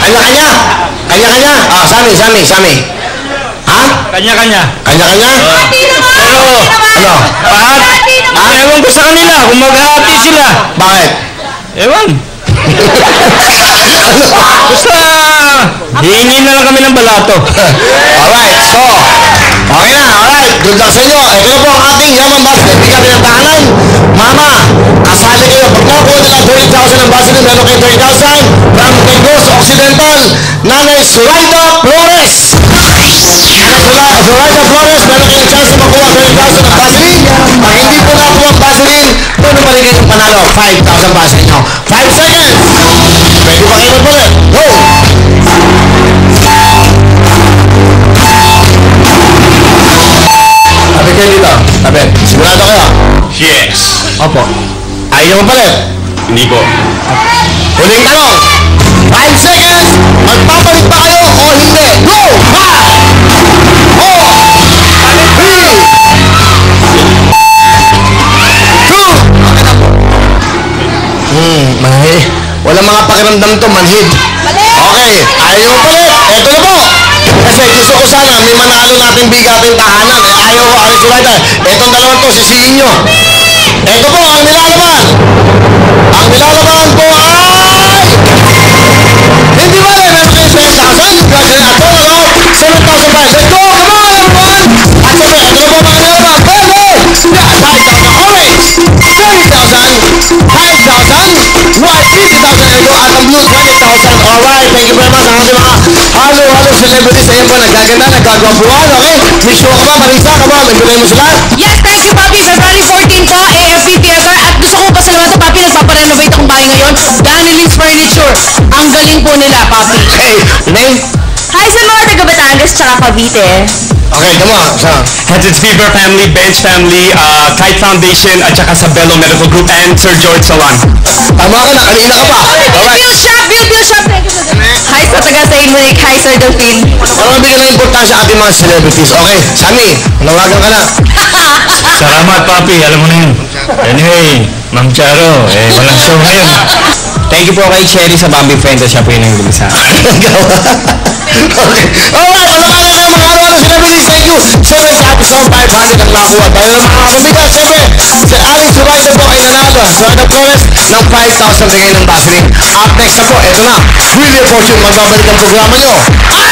Kanya-kanya. Kanya-kanya. Ah, Sami. Ha? Kanya-kanya. Kanya-kanya? Pero, Ano? ewan ko sa kanila kung maghahati sila. Bakit? Ewan. Basta, hihingi na lang kami ng balato. Alright, so, okay na, alright. Good luck sa inyo. Ito na po ang ating Yaman Basket. Bigyan ng tahanan. Mama, kasali kayo. Pag nakuha nila 30,000 ng basket, meron kayo 30,000 from Negros Occidental. Nanay Zoraida Flores. Zoraida Flores, meron kayong chance na makuha 30,000 ng basket. Pag hindi po nakuha ang basket, doon naman rin kayong panalo. 5,000 basket nyo. 5 seconds. Pwede ba kayo magpalit? Go! Tabi kayo dito. Tabi. Sigurado kayo? Yes. Opo. Ayaw mo palit? Hindi po. Huling tanong. 5 seconds. Magpapalit ba kayo o hindi? Go! 5, 4, 3, 2. Mahi. Walang mga pakiramdam to, manhid. Okay. Ayaw mo palit. Eto na po. Kasi gusto ko sana may manalo natin bigating tahanan. Ayaw ko, Aris Zoraida. Etong dalawang to, sisihin nyo. Eto po, ang nilalaban. Ang nilalaban po ay... Hindi ba rin? Meron kayo 10,000. Kasi ato, 7,000 ba? Let's go! Come on, everyone! At sabi, ito na po mga nilalaban. Pwede! 5,000 orange! 30,000! 5,000! White! 50,000! Ito at ang blue 20,000. Alright, thank you very much. Ang ating mga halo celebrities. Ayan po, nagaganda, nagagwapuan. Okay? May show ka ba? Marisa ka ba? May bilay mo sila? Yes, thank you, Papi. February 14 po, AFP Theater. At gusto ko pa salamatan, Papi, nagpaparenovate akong bahay ngayon. Daniel's Furniture. Ang galing po nila, Papi. Okay, name? Hi sa mga taga Batangas tsaka Cavite. Okay, come on. Heritage Fever Family, Bench Family, Kite Foundation, at saka sa Bello Medical Group, and Sir George Sawan. Tama ka na, kanina ka pa. Alright. Bill Shop. Thank you so much. Hi sa taga St. Monique. Hi, Sir Delphine. Ano bigyan ng importansya ating mga celebrities? Okay, Sammy, nawagan ka na. Salamat, Papi. Alam mo na yun. Anyway, Ma'am Charo, walang show ngayon. Thank you po kay Cherry sa Bambi Friends. Siya po yung nagbili sa akin. Okay. Alright, palamanan kayo mga ano celebrities. Thank you. Siyempre sa episode 500 ang nakuha. Tayo ng mga kamabigat. Siyempre, si Alex Zoraida po ay nanalo. Zoraida Flores ng 5,000 bigay ng Vaseline. Up next na po, eto na. Wheel of Fortune, magbabalik ang programa nyo. Ang...